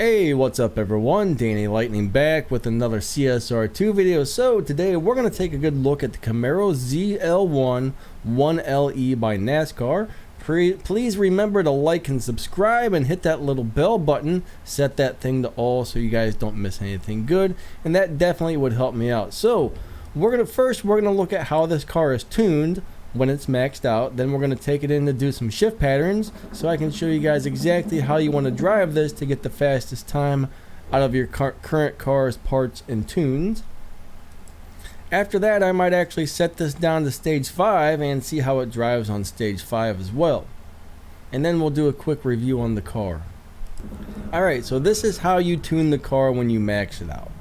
Hey, what's up everyone? Danny Lightning back with another CSR2 video. So today we're going to take a good look at the Camaro ZL1 1LE by NASCAR. Please remember to like and subscribe and hit that little bell button. Set that thing to all so you guys don't miss anything good, and that definitely would help me out. So we're going to look at how this car is tuned when it's maxed out. Then we're going to take it in to do some shift patterns so I can show you guys exactly how you want to drive this to get the fastest time out of your current car's parts and tunes. After that, I might actually set this down to stage 5 and see how it drives on stage 5 as well. And then we'll do a quick review on the car. Alright, so this is how you tune the car when you max it out.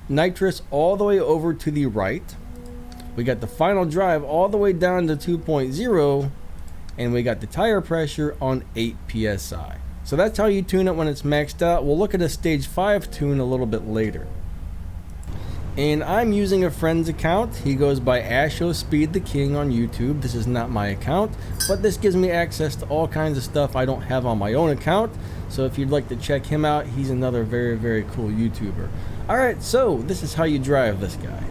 Nitrous all the way over to the right. We got the final drive all the way down to 2.0, and we got the tire pressure on 8 psi. So that's how you tune it when it's maxed out. We'll look at a stage 5 tune a little bit later. And I'm using a friend's account. He goes by Asho Speed the King on YouTube. This is not my account, but this gives me access to all kinds of stuff I don't have on my own account. So if you'd like to check him out, he's another very cool YouTuber. Alright, so this is how you drive this guy.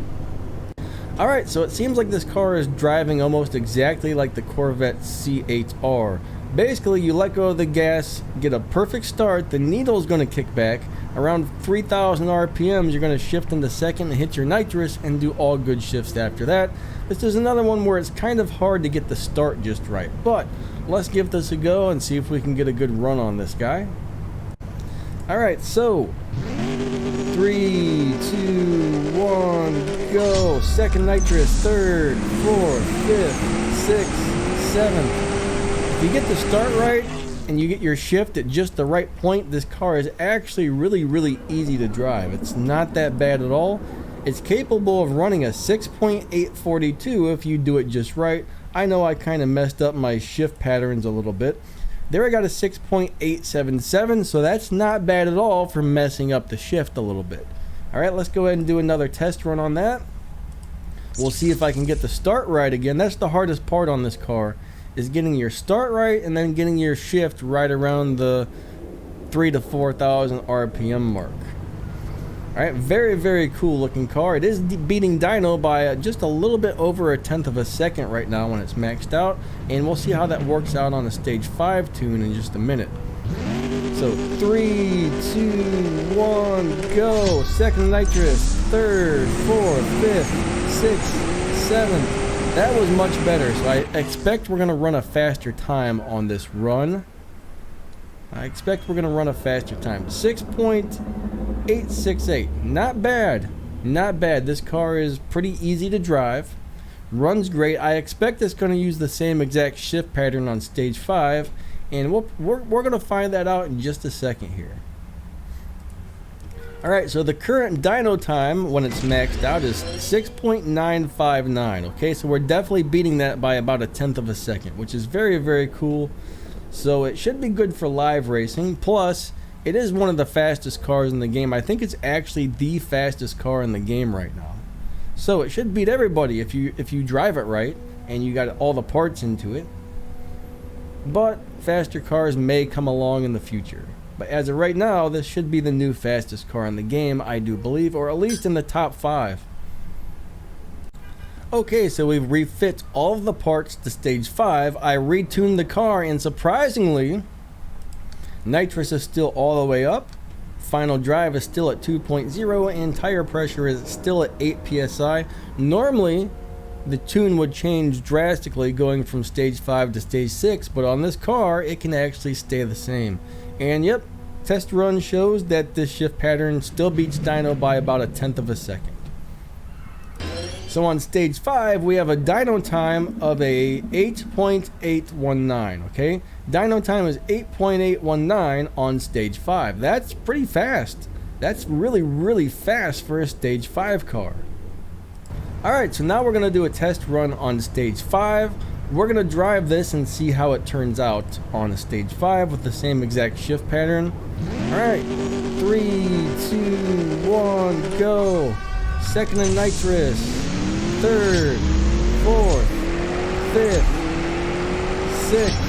Alright, so it seems like this car is driving almost exactly like the Corvette C8R. Basically, you let go of the gas, get a perfect start, the needle's going to kick back. Around 3,000 RPMs, you're going to shift into second and hit your nitrous and do all good shifts after that. This is another one where it's kind of hard to get the start just right. But let's give this a go and see if we can get a good run on this guy. Alright, so 3, 2, 1, go. Second nitrous, third, fourth, fifth, sixth, seventh. If you get the start right and you get your shift at just the right point, this car is actually really easy to drive. It's not that bad at all. It's capable of running a 6.842 if you do it just right. I know I kind of messed up my shift patterns a little bit. There I got a 6.877, so that's not bad at all for messing up the shift a little bit. Alright, let's go ahead and do another test run on that. We'll see if I can get the start right again. That's the hardest part on this car, is getting your start right and then getting your shift right around the 3,000 to 4,000 RPM mark. Alright, very cool looking car. It is beating dyno by just a little bit over 1/10 of a second right now when it's maxed out, and we'll see how that works out on a stage 5 tune in just a minute. So 3, 2, 1, go. Second nitrous, third, fourth, fifth, sixth, seventh. That was much better, so I expect we're going to run a faster time on this run. I expect we're going to run a faster time. 6.868. Not bad. Not bad. This car is pretty easy to drive. Runs great. I expect it's going to use the same exact shift pattern on stage 5. And we're going to find that out in just a second here. Alright, so the current dyno time when it's maxed out is 6.959. Okay, so we're definitely beating that by about 1/10 of a second, which is very cool. So it should be good for live racing. Plus, it is one of the fastest cars in the game. I think it's actually the fastest car in the game right now. So it should beat everybody if you drive it right and you got all the parts into it. But faster cars may come along in the future. But as of right now, this should be the new fastest car in the game, I do believe, or at least in the top 5. Okay, so we've refit all of the parts to stage 5. I retuned the car, and surprisingly, nitrous is still all the way up. Final drive is still at 2.0, and tire pressure is still at 8 psi. Normally, the tune would change drastically going from stage 5 to stage 6, but on this car, it can actually stay the same. And yep, test run shows that this shift pattern still beats dyno by about 1/10 of a second. So on stage 5, we have a dyno time of a 8.819, okay? Dyno time is 8.819 on stage 5. That's pretty fast. That's really fast for a stage 5 car. Alright, so now we're going to do a test run on stage 5. We're going to drive this and see how it turns out on a stage 5 with the same exact shift pattern. Alright, 3, 2, 1, go. Second and nitrous, third, fourth, fifth, sixth,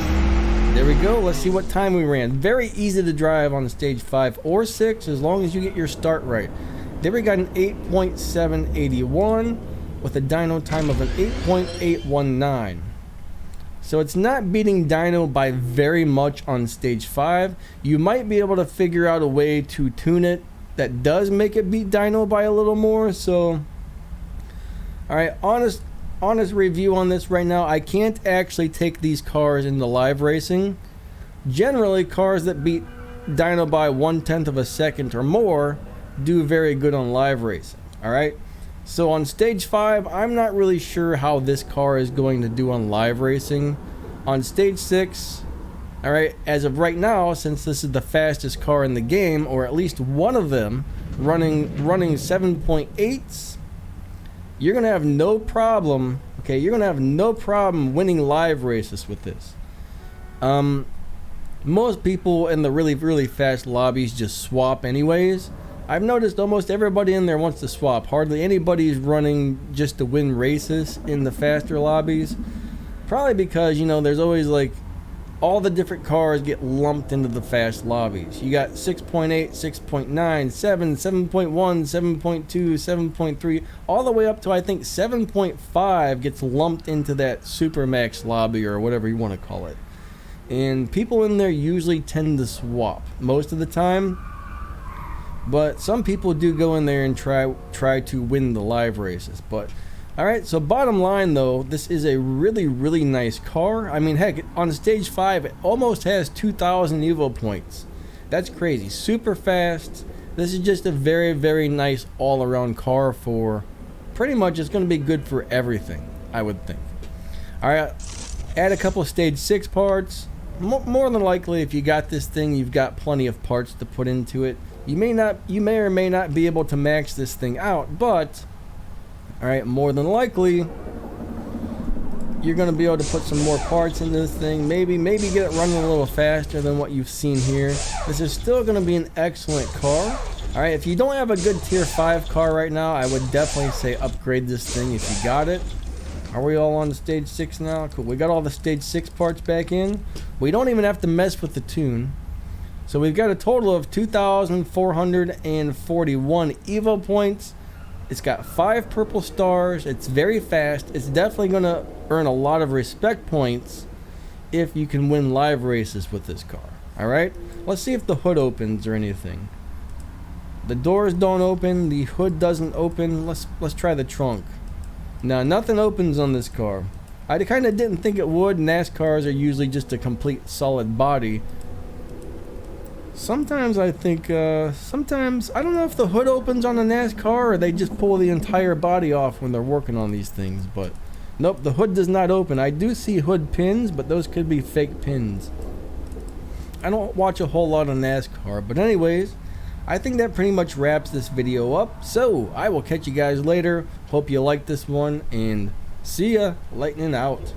There we go. Let's see what time we ran. Very easy to drive on stage 5 or 6 as long as you get your start right. There we got an 8.781 with a dyno time of an 8.819. So it's not beating dyno by very much on stage 5. You might be able to figure out a way to tune it that does make it beat dyno by a little more. So, alright, honest review on this right now. I can't actually take these cars into live racing. Generally, cars that beat dyno by 1/10 of a second or more do very good on live racing. Alright, so on stage 5, I'm not really sure how this car is going to do on live racing. On stage 6, alright, as of right now, since this is the fastest car in the game, or at least one of them, running 7.8s, you're gonna have no problem. Okay, you're gonna have no problem winning live races with this. Most people in the really fast lobbies just swap anyways. I've noticed almost everybody in there wants to swap. Hardly anybody's running just to win races in the faster lobbies. Probably because, you know, there's always like all the different cars get lumped into the fast lobbies. You got 6.8, 6.9, 7, 7.1, 7.2, 7.3, all the way up to I think 7.5 gets lumped into that Supermax lobby or whatever you want to call it. And people in there usually tend to swap most of the time. But some people do go in there and try to win the live races. But alright, so bottom line though, this is a really nice car. I mean, heck, on stage 5 it almost has 2,000 Evo points. That's crazy. Super fast. This is just a very nice all-around car for pretty much, it's going to be good for everything, I would think. Alright, add a couple of stage 6 parts. More than likely, if you got this thing, you've got plenty of parts to put into it. You may or may not be able to max this thing out, but alright, more than likely you're going to be able to put some more parts into this thing. Maybe get it running a little faster than what you've seen here. This is still going to be an excellent car. Alright, if you don't have a good tier 5 car right now, I would definitely say upgrade this thing if you got it. Are we all on stage 6 now? Cool. We got all the stage 6 parts back in. We don't even have to mess with the tune. So we've got a total of 2,441 Evo points. It's got 5 purple stars. It's very fast. It's definitely going to earn a lot of respect points if you can win live races with this car. Alright, let's see if the hood opens or anything. The doors don't open. The hood doesn't open. Let's try the trunk. Now, nothing opens on this car. I kind of didn't think it would. NASCARs are usually just a complete solid body. Sometimes I think, sometimes, I don't know if the hood opens on a NASCAR or they just pull the entire body off when they're working on these things, but nope, the hood does not open. I do see hood pins, but those could be fake pins. I don't watch a whole lot of NASCAR, but anyways, I think that pretty much wraps this video up. So, I will catch you guys later. Hope you liked this one, and see ya. Lightning out.